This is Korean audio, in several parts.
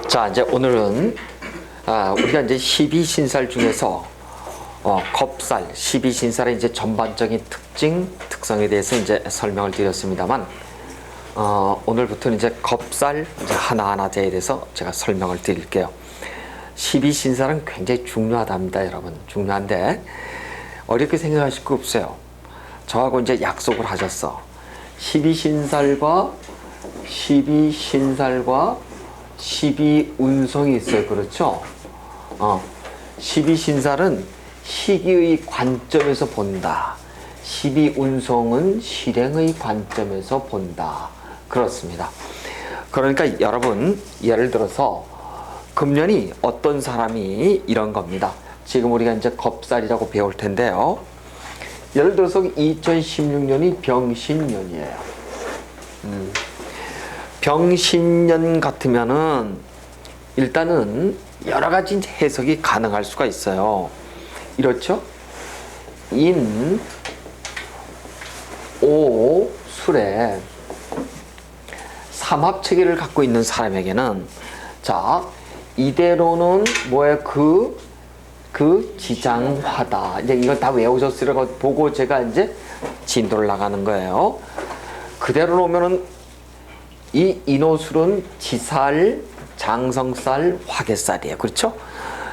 자, 이제 오늘은 우리가 이제 12신살 중에서 겁살, 12신살의 이제 전반적인 특성에 대해서 이제 설명을 드렸습니다만, 오늘부터는 이제 겁살 이제 하나하나에 대해서 제가 설명을 드릴게요. 12신살은 굉장히 중요하답니다, 여러분. 중요한데 어렵게 생각하실 거 없어요. 저하고 이제 약속을 하셨어. 12신살과 12운성이 있어요. 그렇죠? 12신살은 시기의 관점에서 본다. 12운성은 실행의 관점에서 본다. 그렇습니다. 그러니까 여러분, 예를 들어서 금년이 어떤 사람이 이런 겁니다. 지금 우리가 이제 겁살이라고 배울 텐데요. 예를 들어서 2016년이 병신년이에요. 병신년 같으면은 일단은 여러 가지 해석이 가능할 수가 있어요. 이렇죠? 인, 오, 술에 삼합체계를 갖고 있는 사람에게는, 자, 이대로는 뭐예요? 그 지장화다. 이제 이걸 다 외우셨으라고 보고 제가 이제 진도를 나가는 거예요. 그대로 놓으면은 이 인호술은 지살, 장성살, 화개살이에요. 그렇죠?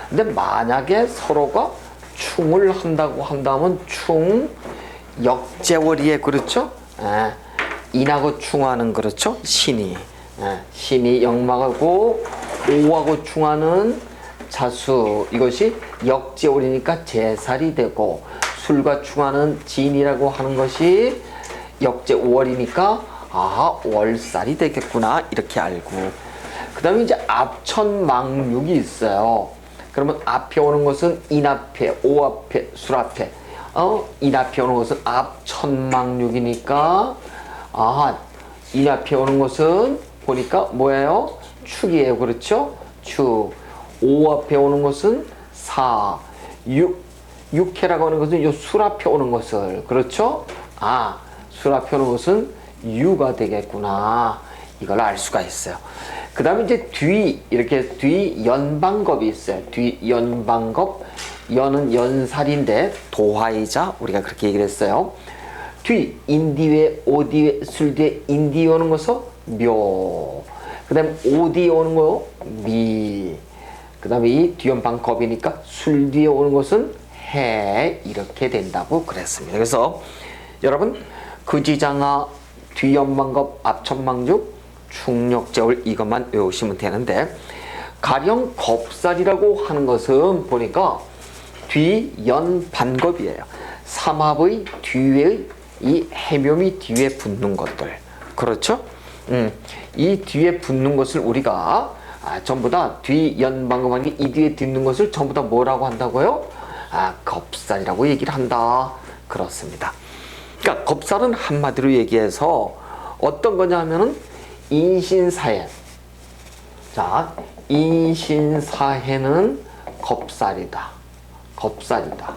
근데 만약에 서로가 충을 한다고 한다면 충, 역재월이에, 그렇죠? 인하고 충하는, 그렇죠? 신이. 신이 역막하고 오하고 충하는 자수, 이것이 역재월이니까 재살이 되고, 술과 충하는 진이라고 하는 것이 역재월이니까 월살이 되겠구나, 이렇게 알고. 그 다음에 이제 앞천망육이 있어요. 그러면 앞에 오는 것은 인 앞에, 오 앞에, 술 앞에, 인 앞에 오는 것은 앞천망육이니까, 인 앞에 오는 것은 보니까 뭐예요? 축이에요. 그렇죠? 축. 오 앞에 오는 것은 사, 육해라고 하는 것은 요 술 앞에 오는 것을, 그렇죠? 술 앞에 오는 것은 유가 되겠구나, 이걸 알 수가 있어요. 그 다음에 이제 이렇게 뒤연방겁이 있어요. 뒤연방겁, 연은 연살인데 도화이자 우리가 그렇게 얘기를 했어요. 인뒤에 오뒤에 술뒤에 인뒤에 오는 것은 묘, 그 다음에 오뒤에 오는 거 미, 그 다음에 이 뒤연방겁이니까 술 뒤에 오는 것은 해, 이렇게 된다고 그랬습니다. 그래서 여러분, 그지장화, 뒤연방겁, 앞천망육, 충력재월, 이것만 외우시면 되는데, 가령 겁살이라고 하는 것은 보니까 뒤연반겁이에요. 삼합의 뒤에 이 해묘미 뒤에 붙는 것들, 그렇죠? 이 뒤에 붙는 것을 우리가 전부 다 뒤연방겁하는 게 이 뒤에 붙는 것을 전부 다 뭐라고 한다고요? 겁살이라고 얘기를 한다. 그렇습니다. 그러니까 겁살은 한마디로 얘기해서 어떤 거냐 하면은 인신사해. 자, 인신사해는 겁살이다. 겁살이다.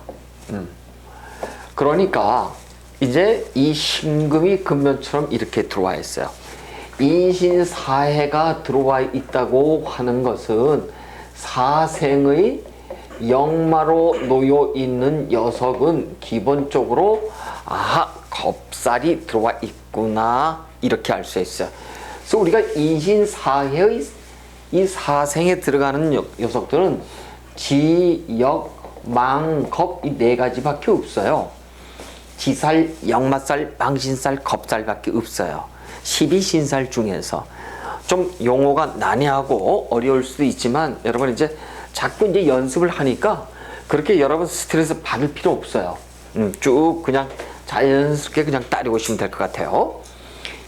그러니까 이제 이 신금이 금년처럼 이렇게 들어와 있어요. 인신사해가 들어와 있다고 하는 것은 사생의 역마로 놓여 있는 녀석은 기본적으로 겁살이 들어와 있구나, 이렇게 알 수 있어요. 그래서 우리가 인신사해의 이 사생에 들어가는 녀석들은 지, 역, 망, 겁, 이 네 가지밖에 없어요. 지살, 역마살, 망신살, 겁살밖에 없어요. 12신살 중에서 좀 용어가 난해하고 어려울 수도 있지만, 여러분 이제 자꾸 이제 연습을 하니까 그렇게 여러분 스트레스 받을 필요 없어요. 쭉 그냥 자연스럽게 그냥 따라오시면 될 것 같아요.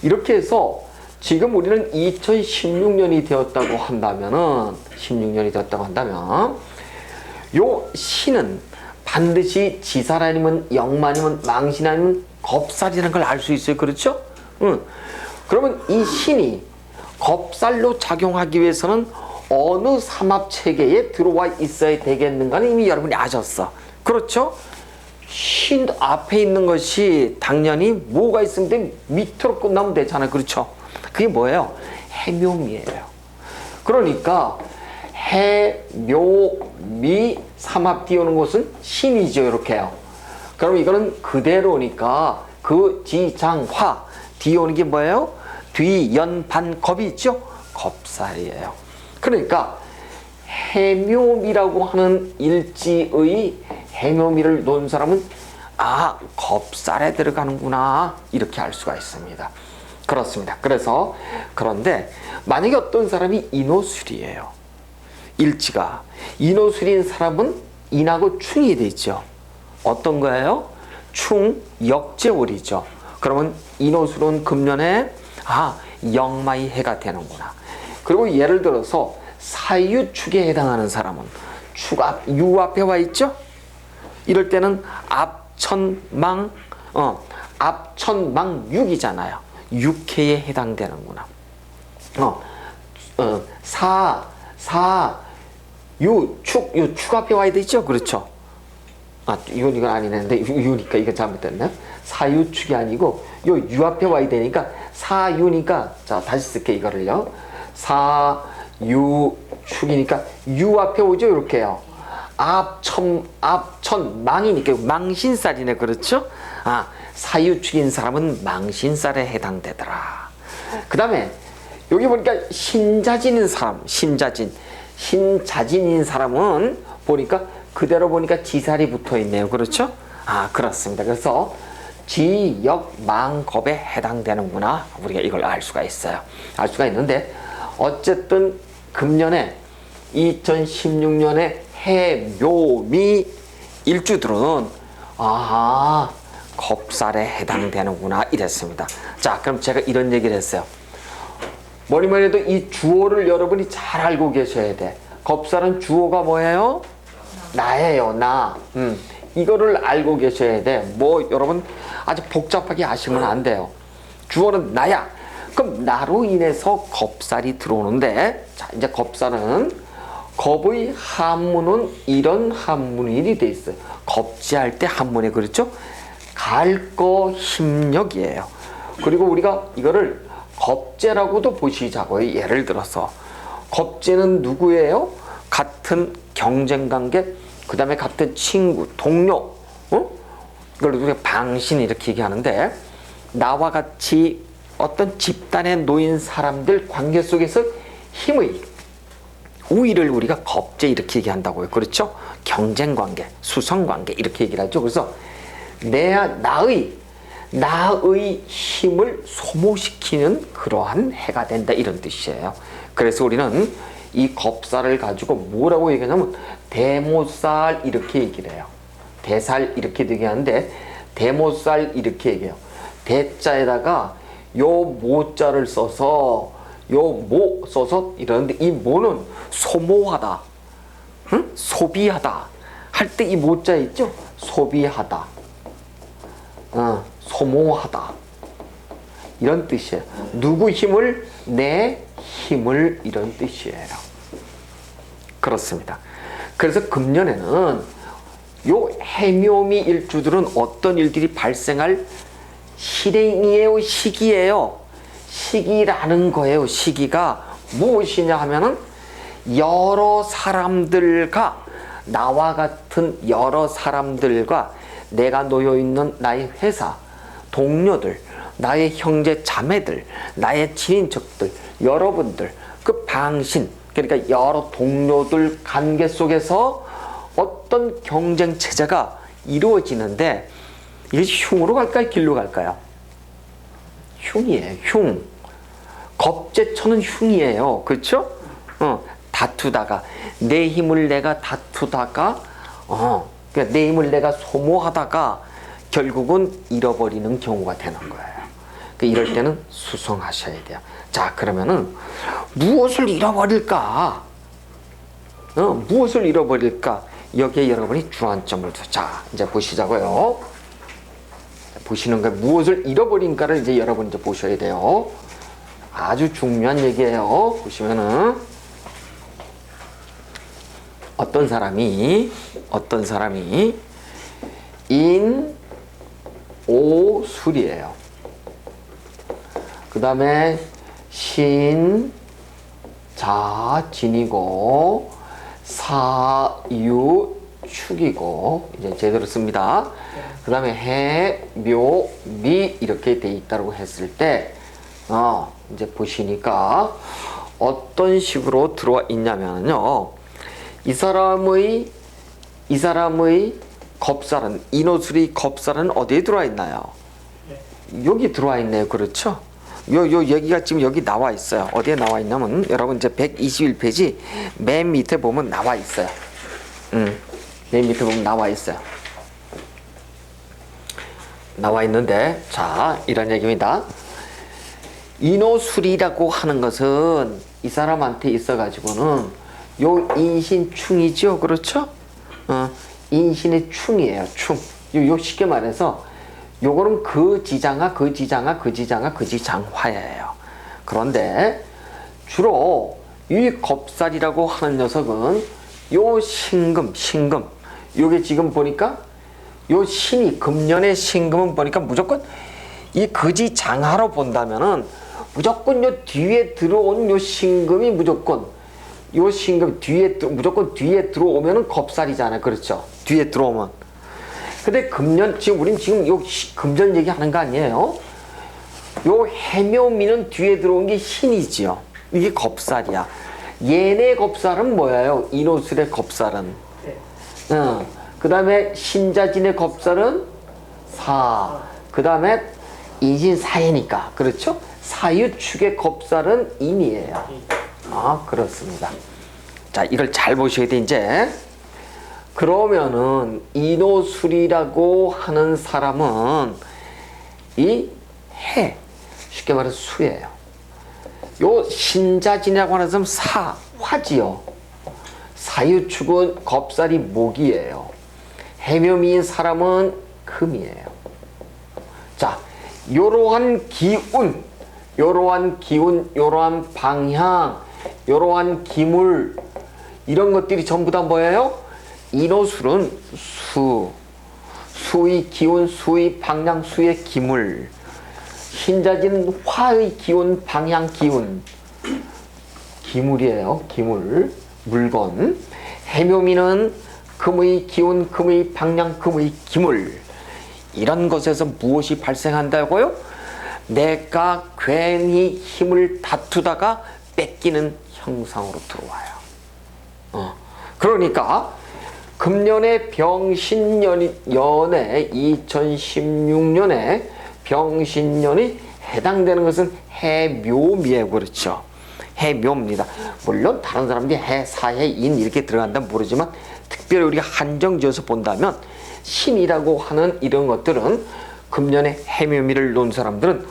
이렇게 해서 지금 우리는 2016년이 되었다고 한다면 요 신은 반드시 지살 아니면 역마 아니면 망신 아니면 겁살이라는 걸 알 수 있어요. 그렇죠? 그러면 이 신이 겁살로 작용하기 위해서는 어느 삼합체계에 들어와 있어야 되겠는가는 이미 여러분이 아셨어. 그렇죠? 신 앞에 있는 것이 당연히 뭐가 있으면 밑으로 끝나면 되잖아요. 그렇죠? 그게 뭐예요? 해묘미예요. 그러니까 해묘미 삼합 띄우는 것은 신이죠. 이렇게요. 그럼 이거는 그대로니까 그 지장화 뒤오는 게 뭐예요? 뒤연반겁이 있죠? 겁살이에요. 그러니까 해묘미라고 하는 일지의 해묘미를 놓은 사람은 겁살에 들어가는구나 이렇게 알 수가 있습니다. 그렇습니다. 그런데 만약에 어떤 사람이 인호술이에요. 일지가 인호술인 사람은 인하고 충이 되죠. 어떤 거예요? 충역제월이죠. 그러면 인호술은 금년에 역마의 해가 되는구나. 그리고 예를 들어서 사유축에 해당하는 사람은 축앞 유 앞에 와 있죠. 이럴 때는 앞천망육이잖아요. 육해에 해당되는구나. 유축 앞에 와야 되죠. 그렇죠. 이건 아니는데 유니까 이거 잘못됐네. 사유축이 아니고 유 앞에 와야 되니까 사유니까 자 다시 쓸게 이거를요. 사유축이니까 유 앞에 오죠. 이렇게요. 앞천망이니까 망신살이네. 그렇죠? 사유축인 사람은 망신살에 해당되더라. 그 다음에 여기 보니까 신자진인 사람, 신자진인 사람은 보니까 그대로 보니까 지살이 붙어 있네요. 그렇죠? 그렇습니다. 그래서 지역망겁에 해당되는구나. 우리가 이걸 알 수가 있어요. 알 수가 있는데 어쨌든 금년에 2016년에 해묘미 일주들은 겁살에 해당되는구나 이랬습니다. 자, 그럼 제가 이런 얘기를 했어요. 뭐니뭐니 해도 이 주어를 여러분이 잘 알고 계셔야 돼. 겁살은 주어가 뭐예요? 나예요. 나. 이거를 알고 계셔야 돼. 여러분 아주 복잡하게 아시면 안 돼요. 주어는 나야. 그럼 나로 인해서 겁살이 들어오는데, 자, 이제 겁살은 겁의 한문은 이런 한문일이 돼 있어요. 겁지할 때 한문에 그렇죠? 갈거 힘력이에요. 그리고 우리가 이거를 겁제라고도 보시자고요. 예를 들어서 겁제는 누구예요? 같은 경쟁관계, 그 다음에 같은 친구, 동료, 이걸 우리가 방신 이렇게 얘기하는데, 나와 같이 어떤 집단에 놓인 사람들 관계 속에서 힘의 우위를 우리가 겁제 이렇게 얘기한다고요. 그렇죠? 경쟁관계, 수성관계 이렇게 얘기를 하죠. 그래서 나의 힘을 소모시키는 그러한 해가 된다 이런 뜻이에요. 그래서 우리는 이 겁살을 가지고 뭐라고 얘기하냐면 대모살 이렇게 얘기를 해요. 대살 이렇게 얘기하는데 대모살 이렇게 얘기해요. 대자에다가 요 모자를 써서 이러는데 이 모는 소모하다, 소비하다 할 때 이 모자 있죠? 소비하다, 소모하다 이런 뜻이에요. 누구 힘을? 내 힘을 이런 뜻이에요. 그렇습니다. 그래서 금년에는 요 해묘미 일주들은 어떤 일들이 발생할 실행이에요, 시기예요? 시기라는 거예요. 시기가 무엇이냐 하면은 여러 사람들과 나와 같은 여러 사람들과 내가 놓여 있는 나의 회사, 동료들, 나의 형제 자매들, 나의 친인척들, 여러분들, 그 방신, 그러니까 여러 동료들 관계 속에서 어떤 경쟁 체제가 이루어지는데 이게 흉으로 갈까요? 길로 갈까요? 흉이에요. 흉. 겁제처는 흉이에요. 그렇죠? 다투다가 내 힘을 내가 다투다가 그러니까 내 힘을 내가 소모하다가 결국은 잃어버리는 경우가 되는 거예요. 그러니까 이럴 때는 수성하셔야 돼요. 자, 그러면은 무엇을 잃어버릴까? 무엇을 잃어버릴까? 여기에 여러분이 주안점을 둬. 자, 이제 보시자고요. 보시는 거 무엇을 잃어버린가를 이제 여러분 이제 보셔야 돼요. 아주 중요한 얘기예요. 보시면은 어떤 사람이 인오술이에요. 그 다음에 신자진이고 사유축이고 이제 제대로 씁니다. 그 다음에 해, 묘, 미 이렇게 돼 있다고 했을 때 이제 보시니까 어떤 식으로 들어와 있냐면요. 이 사람의 겁살은 인호술이 겁살은 어디에 들어와 있나요? 여기 들어와 있네요. 그렇죠? 요 얘기가 지금 여기 나와 있어요. 어디에 나와 있냐면 여러분 이제 121페이지 맨 밑에 보면 나와 있어요. 맨 밑에 보면 나와 있어요. 나와 있는데 자 이런 얘기입니다. 인호술이라고 하는 것은 이 사람한테 있어 가지고는 요 인신충이죠. 그렇죠? 인신의 충이에요. 충. 요 쉽게 말해서 요거는 그 지장화예요. 그런데 주로 이 겁살이라고 하는 녀석은 요 신금 요게 지금 보니까 요 신이 금년의 신금은 보니까 무조건 이 거지장화로 본다면은 무조건 요 뒤에 들어온 요 신금이 무조건 요 신금 무조건 뒤에 들어오면은 겁살이잖아요. 그렇죠? 뒤에 들어오면. 근데 금년 우린 지금 요 금전 얘기하는 거 아니에요? 요 해묘미는 뒤에 들어온 게 신이지요. 이게 겁살이야. 얘네 겁살은 뭐예요? 인호술의 겁살은. 그 다음에 신자진의 겁살은 사. 그 다음에 인신사이니까. 그렇죠? 사유축의 겁살은 인이에요. 그렇습니다. 자, 이걸 잘 보셔야 돼, 이제. 그러면은 인호술이라고 하는 사람은 이 해, 쉽게 말해서 수예요. 요 신자진이라고 하는 사람은 화지요. 사유축은 겁살이 목이에요. 해묘미인 사람은 금이에요. 자, 요러한 기운, 요러한 방향, 요러한 기물 이런 것들이 전부 다 뭐예요? 인호술은 수의 기운, 수의 방향, 수의 기물. 신자진은 화의 기운, 방향, 기운. 기물이에요. 기물, 물건. 해묘미는 금의 기운, 금의 방향, 금의 기물. 이런 것에서 무엇이 발생한다고요? 내가 괜히 힘을 다투다가 뺏기는 형상으로 들어와요. 그러니까 금년의 병신년에 2016년에 병신년이 해당되는 것은 해묘미에 그렇죠. 해묘입니다. 물론 다른 사람들이 해, 사해, 인 이렇게 들어간다면 모르지만 특별히 우리가 한정지어서 본다면 신이라고 하는 이런 것들은 금년에 해묘미를 놓은 사람들은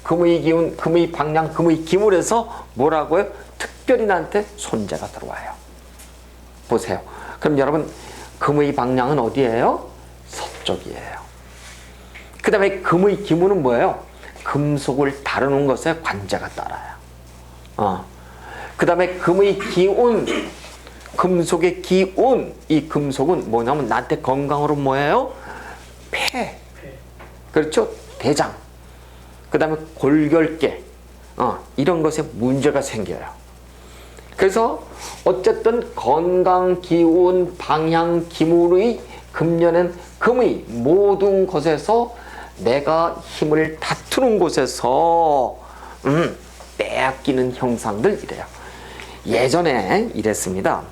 금의 기운, 금의 방향, 금의 기물에서 뭐라고요? 특별히 나한테 손재가 들어와요. 보세요. 그럼 여러분 금의 방향은 어디예요? 서쪽이에요. 그 다음에 금의 기물은 뭐예요? 금속을 다루는 것에 관제가 따라요. 그 다음에 금의 기운, 금속의 기운, 이 금속은 뭐냐면 나한테 건강으로 뭐예요? 폐. 그렇죠? 대장. 그 다음에 골결계. 이런 것에 문제가 생겨요. 그래서 어쨌든 건강, 기운, 방향, 기물의 금년엔 금의 모든 것에서 내가 힘을 다투는 곳에서 빼앗기는 형상들 이래요. 예전에 이랬습니다.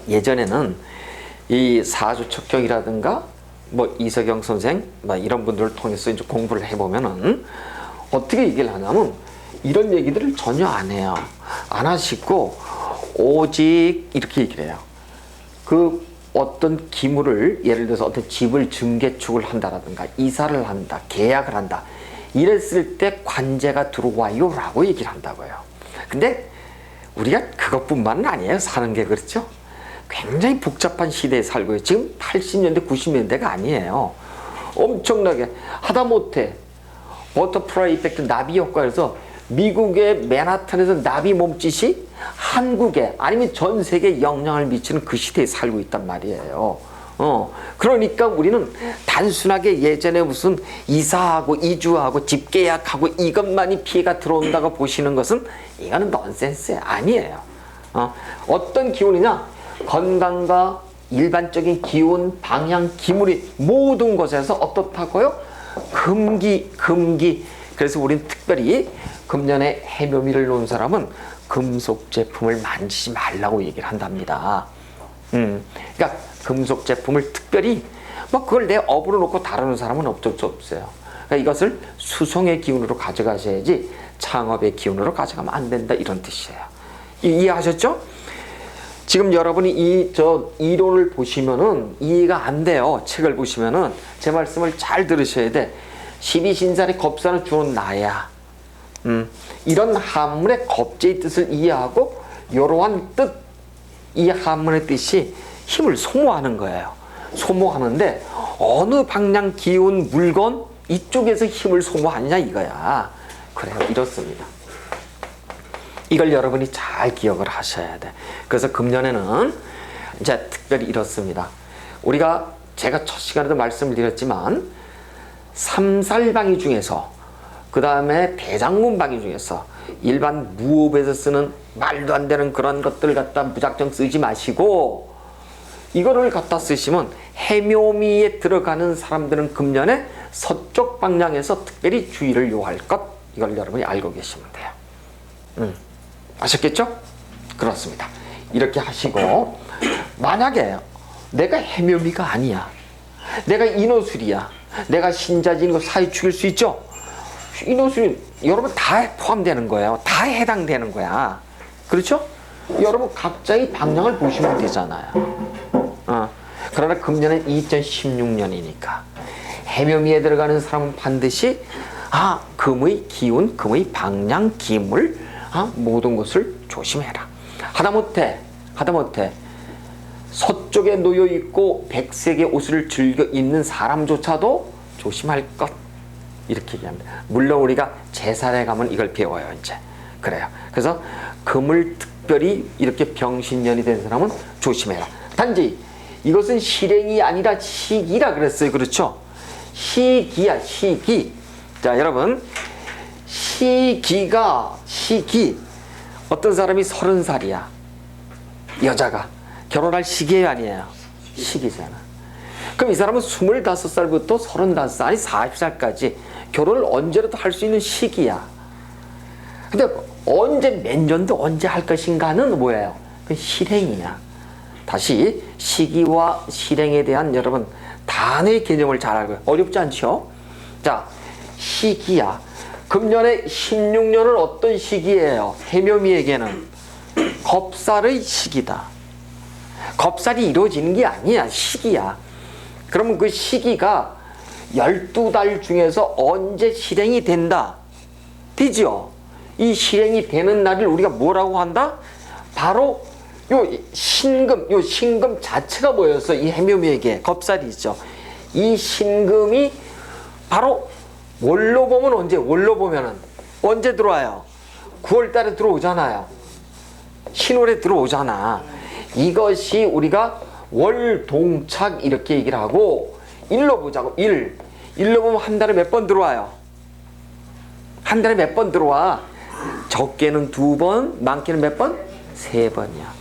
예전에는 이 사주척경이라든가 뭐 이석영 선생 이런 분들을 통해서 이제 공부를 해보면은 어떻게 얘기를 하냐면 이런 얘기들을 전혀 안 해요. 안 하시고 오직 이렇게 얘기를 해요. 그 어떤 기물을 예를 들어서 어떤 집을 증개축을 한다라든가 이사를 한다, 계약을 한다 이랬을 때 관제가 들어와요 라고 얘기를 한다고요. 근데 우리가 그것뿐만은 아니에요. 사는 게 그렇죠. 굉장히 복잡한 시대에 살고요. 지금 80년대 90년대가 아니에요. 엄청나게 하다못해 버터프라이 이펙트 나비 효과에서 미국의 맨하탄에서 나비 몸짓이 한국에 아니면 전 세계에 영향을 미치는 그 시대에 살고 있단 말이에요. 그러니까 우리는 단순하게 예전에 무슨 이사하고 이주하고 집 계약하고 이것만이 피해가 들어온다고 보시는 것은 이거는 넌센스예요. 아니에요. 어떤 기운이냐? 건강과 일반적인 기운, 방향, 기물이 모든 것에서 어떻다고요? 금기. 그래서 우리는 특별히 금년에 해묘미를 놓은 사람은 금속 제품을 만지지 말라고 얘기를 한답니다. 그러니까 금속 제품을 특별히 그걸 내 업으로 놓고 다루는 사람은 어쩔 수 없어요. 그러니까 이것을 수송의 기운으로 가져가셔야지 창업의 기운으로 가져가면 안 된다, 이런 뜻이에요. 이해하셨죠? 지금 여러분이 저 이론을 보시면은 이해가 안 돼요. 책을 보시면은 제 말씀을 잘 들으셔야 돼. 12신살의 겁사는 주는 나야. 이런 한문의 겁제의 뜻을 이해하고 이러한 뜻, 이 한문의 뜻이 힘을 소모하는 거예요. 소모하는데 어느 방향 기운 물건 이쪽에서 힘을 소모하느냐 이거야. 그래요. 이렇습니다. 이걸 여러분이 잘 기억을 하셔야 돼. 그래서 금년에는 이제 특별히 이렇습니다. 제가 첫 시간에도 말씀을 드렸지만 삼살방위 중에서, 그 다음에 대장문방위 중에서 일반 무업에서 쓰는 말도 안 되는 그런 것들 갖다 무작정 쓰지 마시고 이거를 갖다 쓰시면 해묘미에 들어가는 사람들은 금년에 서쪽 방향에서 특별히 주의를 요할 것, 이걸 여러분이 알고 계시면 돼요. 아셨겠죠? 그렇습니다. 이렇게 하시고, 만약에 내가 해묘미가 아니야, 내가 인호술이야, 내가 신자진이고 사위 죽일 수 있죠? 인호술이 여러분 다 포함되는 거예요. 다 해당되는 거야. 그렇죠? 여러분 각자의 방향을 보시면 되잖아요. 그러나 금년은 2016년이니까 해묘미에 들어가는 사람은 반드시 금의 기운, 금의 방향, 기물, 모든 것을 조심해라. 하다못해 서쪽에 놓여 있고 백색의 옷을 즐겨 입는 사람조차도 조심할 것, 이렇게 얘기합니다. 물론 우리가 제사에 가면 이걸 배워요. 이제 그래요. 그래서 금을 특별히 이렇게 병신년이 된 사람은 조심해라. 단지 이것은 실행이 아니라 시기라 그랬어요. 그렇죠? 시기야, 시기. 자, 여러분, 시기. 어떤 사람이 30살이야. 여자가 결혼할 시기예요, 아니에요? 시기잖아. 그럼 이 사람은 25살부터 35살, 아니 40살까지 결혼을 언제라도 할 수 있는 시기야. 근데 언제, 몇 년도 언제 할 것인가는 뭐예요? 그 실행이야. 다시 시기와 실행에 대한 여러분 단의 개념을 잘 알고, 어렵지 않죠? 자, 시기야. 금년에 16년은 어떤 시기예요? 해묘미에게는 겁살의 시기다. 겁살이 이루어지는 게 아니야. 시기야. 그러면 그 시기가 12달 중에서 언제 실행이 된다? 되죠? 이 실행이 되는 날을 우리가 뭐라고 한다? 바로 요 신금 자체가 뭐였어? 이 해묘미에게 겁살이 있죠. 이 신금이 바로 월로 보면 언제? 월로 보면은 언제 들어와요? 9월 달에 들어오잖아요. 신월에 들어오잖아. 이것이 우리가 월동착 이렇게 얘기를 하고, 일로 보자고. 일로 보면 한 달에 몇 번 들어와요? 한 달에 몇 번 들어와? 적게는 2번, 많게는 몇 번? 3번이야.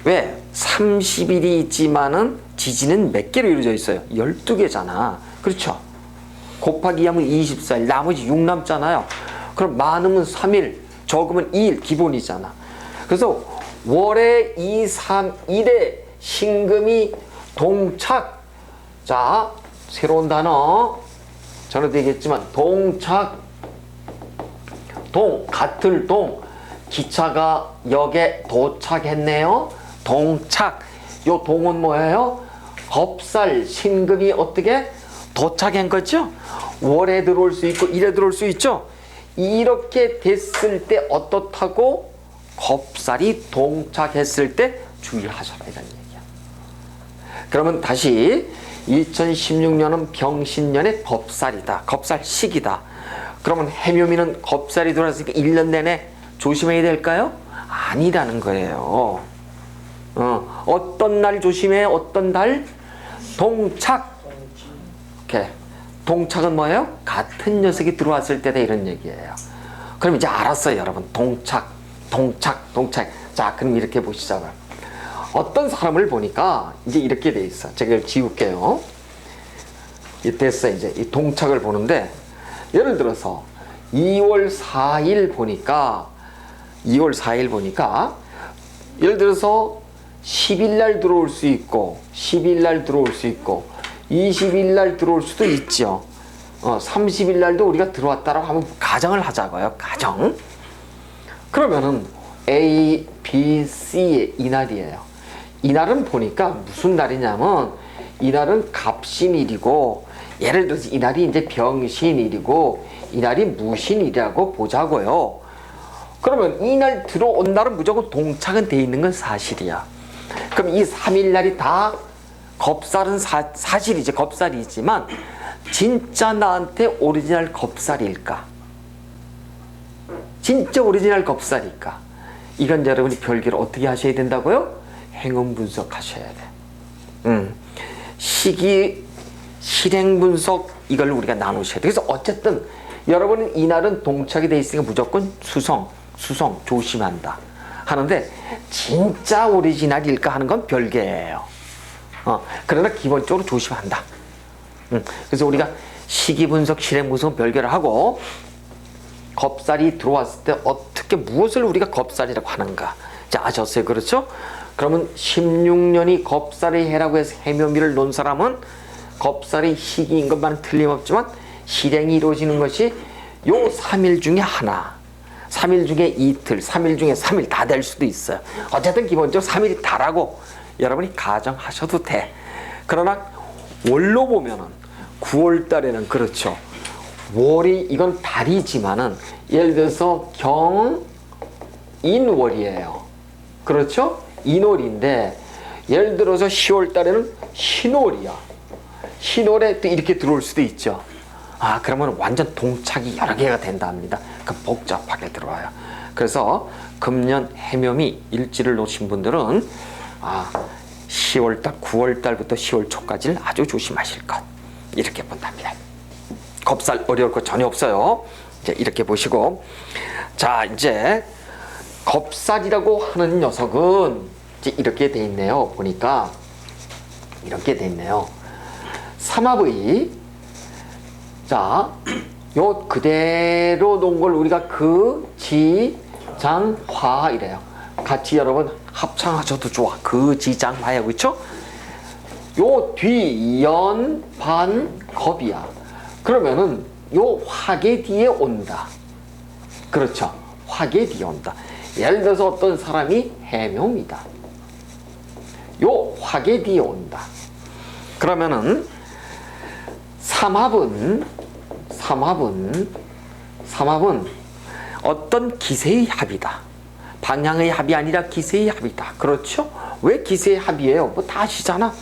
왜? 30일이 있지만은 지지는 몇 개로 이루어져 있어요? 12개잖아. 그렇죠? 곱하기 하면 24일, 나머지 6 남잖아요. 그럼 많으면 3일, 적으면 2일 기본이잖아. 그래서 월에 2, 3, 1에 신금이 동착. 자, 새로운 단어 전에도 얘기했지만 동착, 같을 기차가 역에 도착했네요. 동착. 요 동은 뭐예요? 겁살, 신금이 어떻게 도착한 거죠? 월에 들어올 수 있고 일에 들어올 수 있죠. 이렇게 됐을 때 어떻다고? 겁살이 동착했을 때 주의하셔라, 이런 얘기야. 그러면 다시 2016년은 병신년의 겁살이다. 겁살 시기다. 그러면 해묘미는 겁살이 들어왔으니까 1년 내내 조심해야 될까요? 아니라는 거예요. 어떤 날 조심해? 어떤 달? 동착. 오케이. 동착은 뭐예요? 같은 녀석이 들어왔을 때다 이런 얘기예요. 그럼 이제 알았어요, 여러분. 동착, 동착, 동착. 자, 그럼 이렇게 보시자고요. 어떤 사람을 보니까 이제 이렇게 돼 있어. 제가 이걸 지울게요. 됐어. 이제 이 동착을 보는데, 예를 들어서 2월 4일 보니까 예를 들어서 10일 날 들어올 수 있고 10일 날 들어올 수 있고 20일 날 들어올 수도 있죠. 30일 날도 우리가 들어왔다라고 하면 가정을 하자고요. 가정. 그러면은 A, B, C의 이날이에요. 이날은 보니까 무슨 날이냐면 이날은 갑신일이고, 예를 들어서 이날이 이제 병신일이고 이날이 무신일이라고 보자고요. 그러면 이날 들어온 날은 무조건 동착은 돼 있는 건 사실이야. 그럼 이 3일 날이 다 겁살은 사실이지, 겁살이지만 진짜 나한테 오리지널 겁살일까? 진짜 오리지널 겁살일까? 이건 여러분이 별개로 어떻게 하셔야 된다고요? 행운 분석하셔야 돼. 시기, 실행 분석, 이걸 우리가 나누셔야 돼. 그래서 어쨌든 여러분은 이날은 동착이 돼 있으니까 무조건 수성 조심한다 하는데, 진짜 오리지널일까 하는 건 별개예요. 그러나 기본적으로 조심한다. 그래서 우리가 시기 분석, 실행 분석은 별개로 하고, 겁살이 들어왔을 때 어떻게 무엇을 우리가 겁살이라고 하는가. 자, 아셨어요? 그렇죠? 그러면 16년이 겁살의 해라고 해서 해묘미를 놓은 사람은 겁살의 시기인 것만은 틀림없지만 실행이 이루어지는 것이 요 3일 중에 하나, 3일 중에 이틀, 3일 중에 3일 다 될 수도 있어요. 어쨌든 기본적으로 3일이 다라고 여러분이 가정하셔도 돼. 그러나 월로 보면은 9월 달에는 그렇죠. 월이 이건 달이지만은 예를 들어서 경인월이에요. 그렇죠? 인월인데 예를 들어서 10월 달에는 신월이야. 신월에 또 이렇게 들어올 수도 있죠. 그러면 완전 동착이 여러 개가 된다 합니다. 그 복잡하게 들어와요. 그래서 금년 해묘미 일지를 놓으신 분들은 10월달, 9월달부터 10월 초까지는 아주 조심하실 것, 이렇게 본답니다. 겁살 어려울 거 전혀 없어요. 이제 이렇게 보시고, 자, 이제 겁살이라고 하는 녀석은 이제 이렇게 돼 있네요. 보니까 이렇게 돼 있네요. 삼합의, 자, 요 그대로 놓은 걸 우리가 그, 지, 장, 화 이래요. 같이 여러분 합창하셔도 좋아. 그, 지, 장, 화야. 그렇죠? 요 뒤, 연, 반, 겁이야. 그러면은 요 화계 뒤에 온다. 그렇죠? 화계 뒤에 온다. 예를 들어서 어떤 사람이 해묘입니다. 요 화계 뒤에 온다. 그러면은 삼합은 어떤 기세의 합이다. 방향의 합이 아니라 기세의 합이다. 그렇죠? 왜 기세의 합이에요? 뭐 다 아시잖아.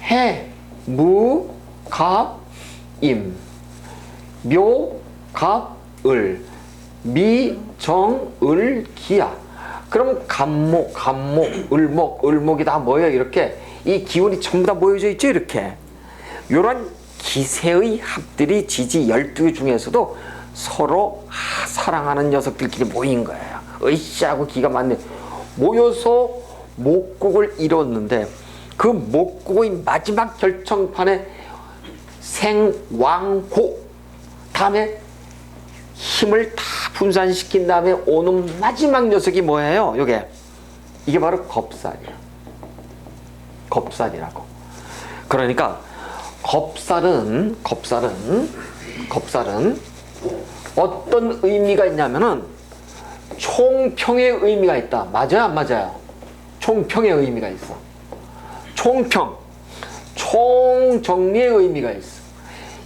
해, 무, 갑, 임, 묘, 갑, 을, 미, 정, 을, 기야. 그럼 갑목, 을목이 다 모여. 이렇게 이 기운이 전부 다 모여져 있죠. 이렇게 요런 기세의 합들이 지지 12개 중에서도 서로 사랑하는 녀석들끼리 모인 거예요. 으쌰하고 기가 맞네. 모여서 목국을 이뤘는데 그 목국의 마지막 결정판에 생왕고 다음에 힘을 다 분산시킨 다음에 오는 마지막 녀석이 뭐예요? 이게 바로 겁살이야. 겁살이라고. 그러니까 겁살은 어떤 의미가 있냐면은 총평의 의미가 있다. 맞아요, 안 맞아요? 총평의 의미가 있어. 총정리의 의미가 있어.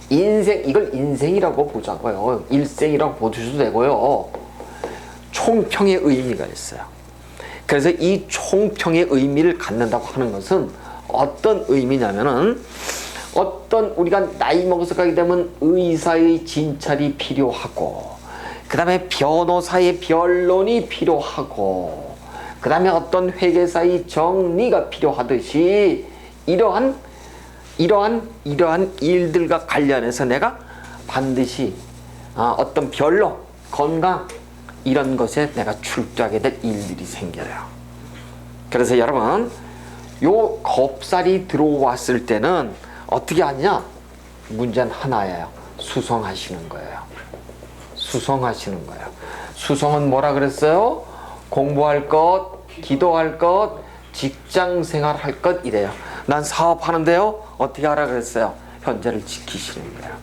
이걸 인생이라고 보자고요. 일생이라고 보셔도 되고요. 총평의 의미가 있어요. 그래서 이 총평의 의미를 갖는다고 하는 것은 어떤 의미냐면은, 어떤 우리가 나이 먹어서 가게 되면 의사의 진찰이 필요하고, 그 다음에 변호사의 변론이 필요하고, 그 다음에 어떤 회계사의 정리가 필요하듯이 이러한 이러한 일들과 관련해서 내가 반드시 어떤 별로 건강 이런 것에 내가 출두하게 될 일들이 생겨요. 그래서 여러분 요 겁살이 들어왔을 때는 어떻게 하냐? 문제는 하나예요. 수성하시는 거예요. 수성하시는 거예요. 수성은 뭐라 그랬어요? 공부할 것, 기도할 것, 직장 생활할 것 이래요. 난 사업하는데요. 어떻게 하라 그랬어요? 현재를 지키시는 거예요.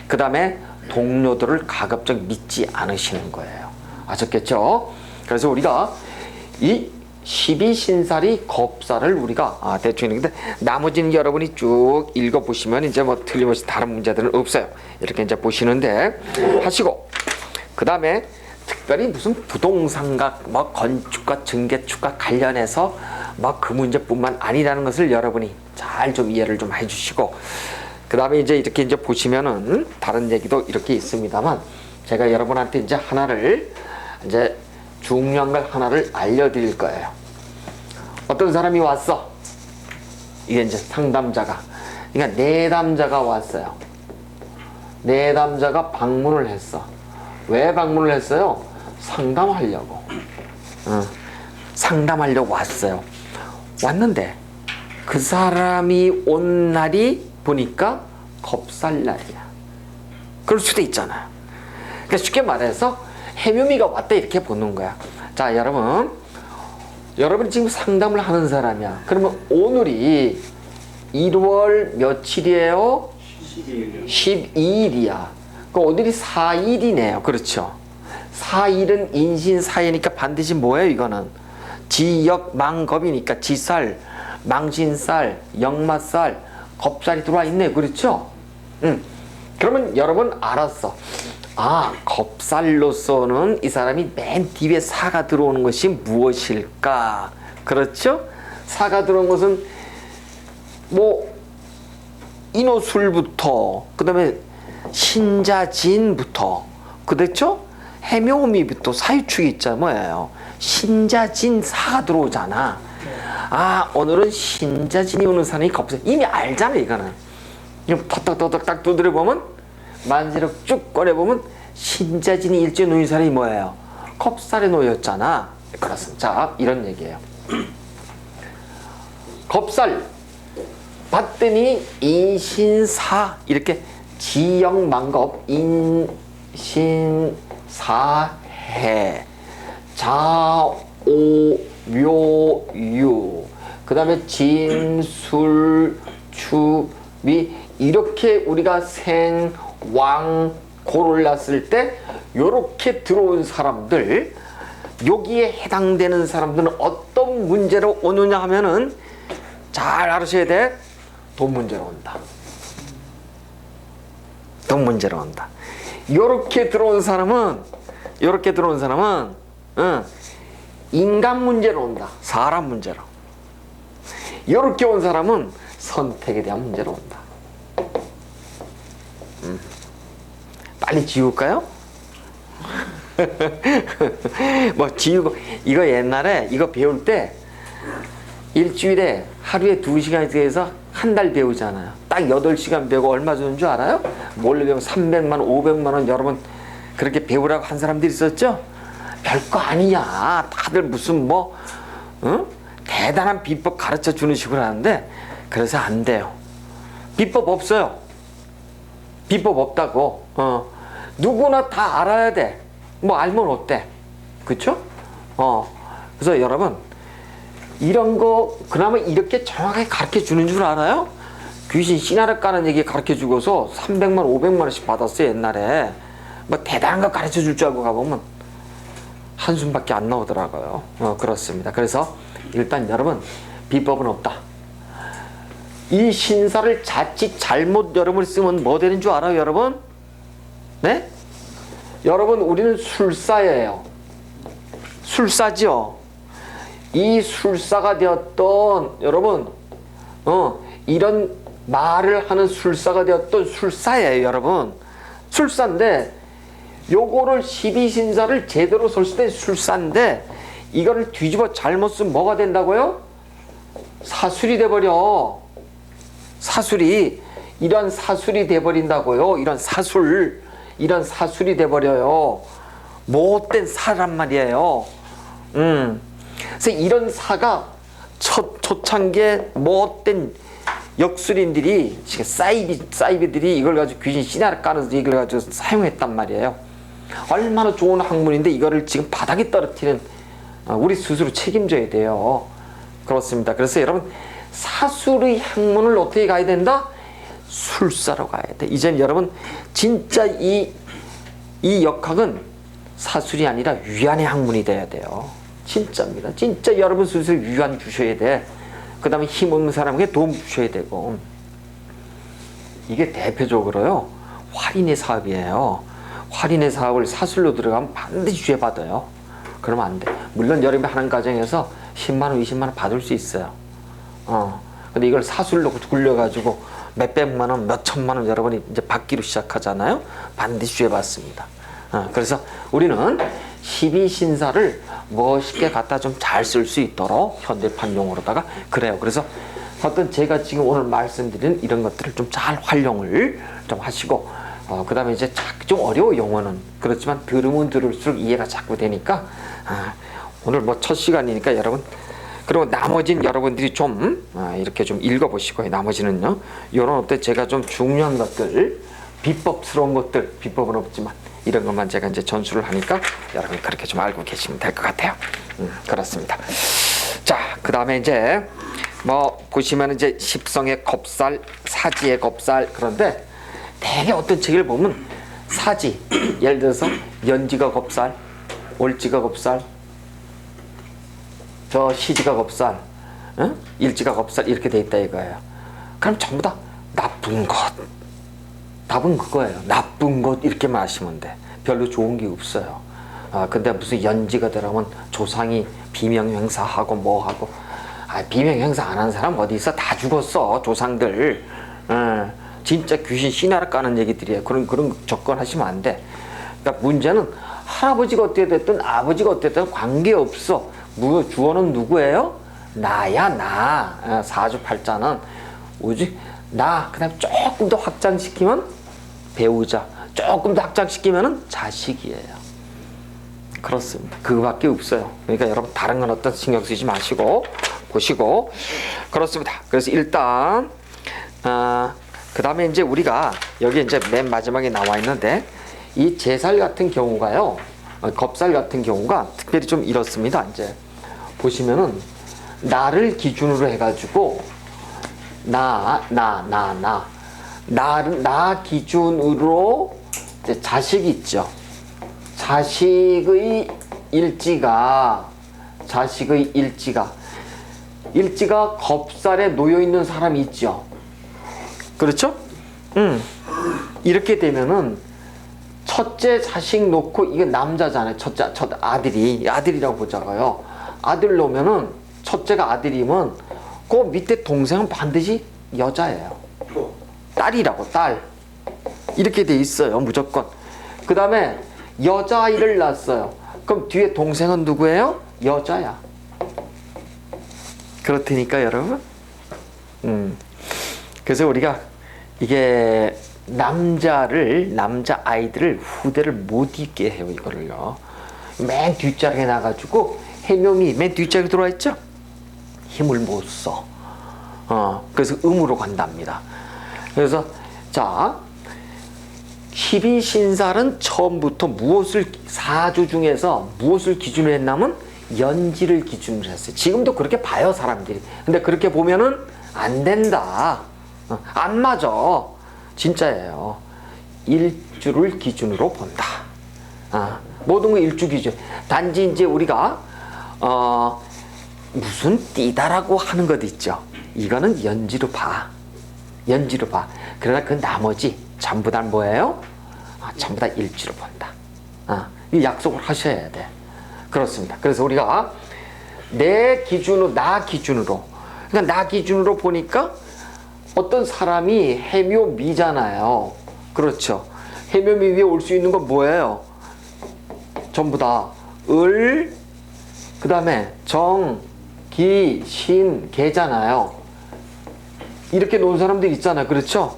그 다음에 동료들을 가급적 믿지 않으시는 거예요. 아셨겠죠? 그래서 우리가 이 12신살이 겁살을 우리가 대충 했는데 나머지는 여러분이 쭉 읽어보시면 이제 뭐 틀림없이 다른 문제들은 없어요. 이렇게 이제 보시는데 하시고 그 다음에 특별히 무슨 부동산과 뭐 건축과 증개축과 관련해서 뭐 그 문제뿐만 아니라는 것을 여러분이 잘 좀 이해를 좀 해주시고 그 다음에 이제 이렇게 이제 보시면은 다른 얘기도 이렇게 있습니다만 제가 여러분한테 이제 하나를 이제 중요한 걸 하나를 알려드릴 거예요. 어떤 사람이 왔어. 이게 이제 상담자가. 그러니까 내담자가 왔어요. 내담자가 방문을 했어. 왜 방문을 했어요? 상담하려고. 상담하려고 왔어요. 왔는데 그 사람이 온 날이 보니까 겁살날이야. 그럴 수도 있잖아요. 그러니까 쉽게 말해서 해묘미가 왔다 이렇게 보는 거야. 자, 여러분이 지금 상담을 하는 사람이야. 그러면 오늘이 1월 며칠이에요? 12일이야. 그 오늘이 4일이네요. 그렇죠? 4일은 인신사이니까 반드시 뭐예요? 이거는 지역 망겁이니까 지살, 망신살, 역마살, 겁살이 들어와 있네요. 그렇죠? 그러면 여러분 알았어. 겁살로서는 이 사람이 맨 뒤에 사가 들어오는 것이 무엇일까? 그렇죠? 사가 들어온 것은 뭐 인호술부터 그 다음에 신자진부터 그렇죠? 해묘미부터 사유축이 있잖아. 뭐예요? 신자진 사가 들어오잖아. 오늘은 신자진이 오는 사람이 겁살. 이미 알잖아 이거는. 탁탁탁탁 두드려보면 만지력 쭉 꺼내보면 신자진이 일주에 놓인 사람이 뭐예요? 겁살에 놓였잖아. 그렇습니다. 자, 이런 얘기예요. 겁살 봤더니 인신사 이렇게 지역망겁 인신사해 자오묘유 그 다음에 진술추미 이렇게 우리가 생왕고를 놨을 때 요렇게 들어온 사람들 여기에 해당되는 사람들은 어떤 문제로 오느냐 하면은 잘 알으셔야 돼. 돈 문제로 온다. 돈 문제로 온다. 요렇게 들어온 사람은 인간 문제로 온다. 사람 문제로. 요렇게 온 사람은 선택에 대한 문제로 온다. 빨리 지울까요? 뭐 지우고 이거 옛날에 이거 배울 때 일주일에 하루에 2시간에 대해서 한 달 배우잖아요. 딱 8시간 배우고 얼마 주는 줄 알아요? 몰래 배우면 300만 원, 500만 원 여러분 그렇게 배우라고 한 사람들이 있었죠? 별거 아니야. 다들 무슨 대단한 비법 가르쳐 주는 식으로 하는데 그래서 안 돼요. 비법 없어요. 비법 없다고. 누구나 다 알아야 돼. 뭐 알면 어때? 그쵸? 그래서 여러분 이런 거 그나마 이렇게 정확하게 가르쳐 주는 줄 알아요? 귀신 씨나라 까는 얘기 가르쳐 주고서 300만 500만 원씩 받았어요 옛날에. 뭐 대단한 거 가르쳐 줄 줄 알고 가보면 한숨밖에 안 나오더라고요. 그렇습니다. 그래서 일단 여러분 비법은 없다. 이 신사를 자칫 잘못 여러분이 쓰면 뭐 되는 줄 알아요 여러분? 네? 여러분 우리는 술사예요. 술사죠. 이 술사가 되었던 여러분 이런 말을 하는 술사가 되었던 술사예요 여러분. 술사인데 요거를 12신사를 제대로 쓸 때 술사인데 이거를 뒤집어 잘못 쓰면 뭐가 된다고요? 사술이 돼버려. 사술이 이런 사술이 돼버린다고요. 이런 사술이 돼버려요. 못된 사란 말이에요. 그래서 이런 사가 초창기에 못된 역술인들이 지금 사이비들이 이걸 가지고 귀신 씨나라 까는 이걸 가지고 사용했단 말이에요. 얼마나 좋은 학문인데 이거를 지금 바닥에 떨어뜨리는 우리 스스로 책임져야 돼요. 그렇습니다. 그래서 여러분 사술의 학문을 어떻게 가야 된다? 술사로 가야 돼. 이제는 여러분 진짜 이 역학은 사술이 아니라 위안의 학문이 돼야 돼요. 진짜입니다. 진짜 여러분 스스로 위안 주셔야 돼. 그 다음에 힘없는 사람에게 도움 주셔야 되고. 이게 대표적으로요 활인의 사업이에요. 활인의 사업을 사술로 들어가면 반드시 죄받아요. 그러면 안 돼. 물론 여러분이 하는 과정에서 10만원 20만원 받을 수 있어요. 근데 이걸 사술로 굴려가지고 몇백만원 몇천만원 여러분이 이제 받기로 시작하잖아요. 반드시 죄받습니다. 그래서 우리는 12신사를 멋있게 갖다 좀 잘 쓸 수 있도록 현대판 용어로다가 그래요. 그래서 어떤 제가 지금 오늘 말씀드린 이런 것들을 좀 잘 활용을 좀 하시고 그 다음에 이제 좀 어려워 용어는 그렇지만 들으면 들을수록 이해가 자꾸 되니까 오늘 뭐 첫 시간이니까 여러분 그리고 나머지는 여러분들이 좀 이렇게 좀 읽어보시고요. 나머지는요 이런 어때 제가 좀 중요한 것들 비법스러운 것들 비법은 없지만 이런 것만 제가 이제 전수를 하니까 여러분이 그렇게 좀 알고 계시면 될 것 같아요. 그렇습니다. 자, 그 다음에 이제 뭐 보시면 이제 십성의 겁살, 사지의 겁살 그런데 되게 어떤 책을 보면 사지 예를 들어서 연지가 겁살, 월지가 겁살, 저 시지가 겁살, 일지가 겁살 이렇게 돼 있다 이거예요. 그럼 전부 다 나쁜 것. 답은 그거예요. 나쁜 것 이렇게만 하시면 돼. 별로 좋은 게 없어요. 근데 무슨 연지가 들어가면 조상이 비명행사하고 뭐하고 비명행사 안 한 사람 어디 있어? 다 죽었어 조상들. 진짜 귀신 씨나라 까는 얘기들이에요. 그런 접근하시면 안 돼. 그러니까 문제는 할아버지가 어떻게 됐든 아버지가 어떻게 됐든 관계없어. 주어는 누구예요? 나야 나. 사주팔자는 오직 나. 그 다음에 조금 더 확장시키면 배우자, 조금 더 확장시키면은 자식이에요. 그렇습니다. 그거밖에 없어요. 그러니까 여러분 다른 건 어떤 신경 쓰지 마시고 보시고 그렇습니다. 그래서 일단 그 다음에 이제 우리가 여기 이제 맨 마지막에 나와 있는데 이 제살 같은 경우가요, 겁살 같은 경우가 특별히 좀 이렇습니다. 이제 보시면은 나를 기준으로 해가지고 나 기준으로 이제 자식이 있죠. 자식의 일지가 겁살에 놓여 있는 사람이 있죠. 그렇죠? 이렇게 되면은 첫째 자식 놓고 이게 남자잖아요. 첫 아들이라고 보자고요. 아들 놓으면은 첫째가 아들이면 그 밑에 동생은 반드시 여자예요. 딸이라고 딸 이렇게 돼 있어요. 무조건. 그 다음에 여자아이를 낳았어요. 그럼 뒤에 동생은 누구예요? 여자야. 그렇다니까 여러분. 그래서 우리가 이게 남자 아이들을 후대를 못 있게 해요. 이거를요. 맨 뒷자리에 나가지고 해묘미 맨 뒷자리에 들어와 있죠. 힘을 못 써. 그래서 음으로 간답니다. 그래서 자 12신살은 처음부터 사주 중에서 무엇을 기준으로 했냐면 연지를 기준으로 했어요. 지금도 그렇게 봐요 사람들이. 근데 그렇게 보면은 안 된다. 안 맞아. 진짜예요. 일주를 기준으로 본다. 모든 거 일주 기준. 단지 이제 우리가 무슨 띠다라고 하는 것 있죠. 이거는 연지로 봐. 그러나 그 나머지 전부 다 뭐예요? 전부 다 일주로 본다. 이 약속을 하셔야 돼. 그렇습니다. 그래서 우리가 나 기준으로 그러니까 나 기준으로 보니까 어떤 사람이 해묘미잖아요. 그렇죠. 해묘미 위에 올 수 있는 건 뭐예요? 전부 다 을, 그 다음에 정, 기, 신, 개잖아요. 이렇게 놓은 사람들 있잖아요. 그렇죠?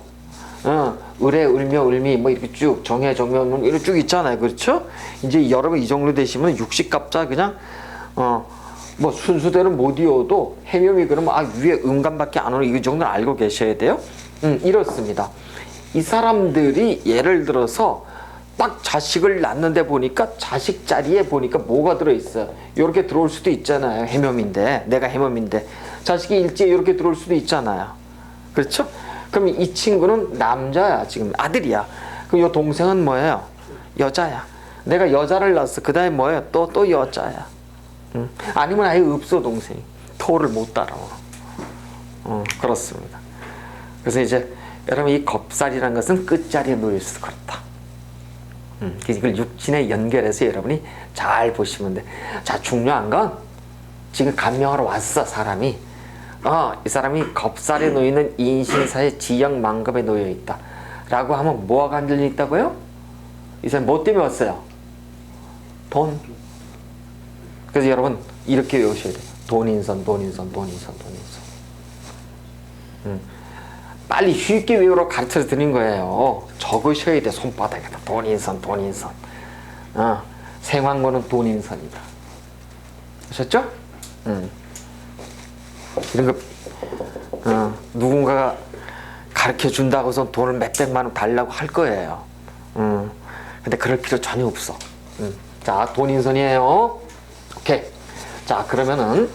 을에 을며 을미 뭐 이렇게 쭉 정해 정면 이렇게 쭉 있잖아요. 그렇죠? 이제 여러분 이 정도 되시면 육식갑자 그냥 뭐 순수대로 못 이어도 해묘미 그러면 위에 음감밖에 안 오는 이 정도는 알고 계셔야 돼요. 이렇습니다. 이 사람들이 예를 들어서 딱 자식을 낳는데 보니까 자식 자리에 보니까 뭐가 들어있어요. 이렇게 들어올 수도 있잖아요. 해묘미인데 내가 해묘미인데 자식이 일지에 이렇게 들어올 수도 있잖아요. 그렇죠? 그럼 이 친구는 남자야. 지금 아들이야. 그럼 이 동생은 뭐예요? 여자야. 내가 여자를 낳았어. 그 다음에 뭐예요? 또 여자야. 아니면 아예 없어 동생이. 토를 못 따라와. 그렇습니다. 그래서 이제 여러분 이 겁살이라는 것은 끝자리에 놓여있어서 그렇다. 이걸 육신에 연결해서 여러분이 잘 보시면 돼. 자, 중요한 건 지금 감명하러 왔어 사람이. 이 사람이 겁살에 놓이는 인신사의 지형 만급에 놓여있다 라고 하면 뭐가 관련이 있다고요? 이 사람이 뭐 때문에 왔어요? 돈. 그래서 여러분 이렇게 외우셔야 돼요. 돈인선. 빨리 쉽게 외우러 가르쳐 드린 거예요. 적으셔야 돼. 손바닥에다. 돈인선. 생황고는 돈인선이다. 아셨죠? 이런 거 누군가가 가르쳐 준다고 해서 돈을 몇백만 원 달라고 할 거예요. 근데 그럴 필요 전혀 없어. 자, 돈인선이에요. 오케이. 자, 그러면은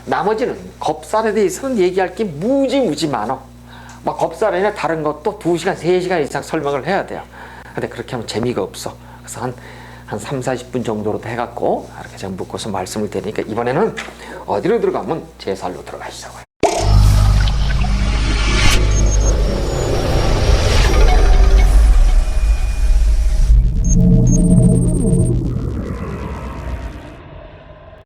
나머지는 겁살에 대해서는 얘기할 게 무지 많아. 막 겁살이나 다른 것도 2시간, 3시간 이상 설명을 해야 돼요. 근데 그렇게 하면 재미가 없어. 그래서 한 3, 40분 정도로 해갖고 이렇게 제가 묶어서 말씀을 드리니까 이번에는 어디로 들어가면 제살로 들어가시자고요.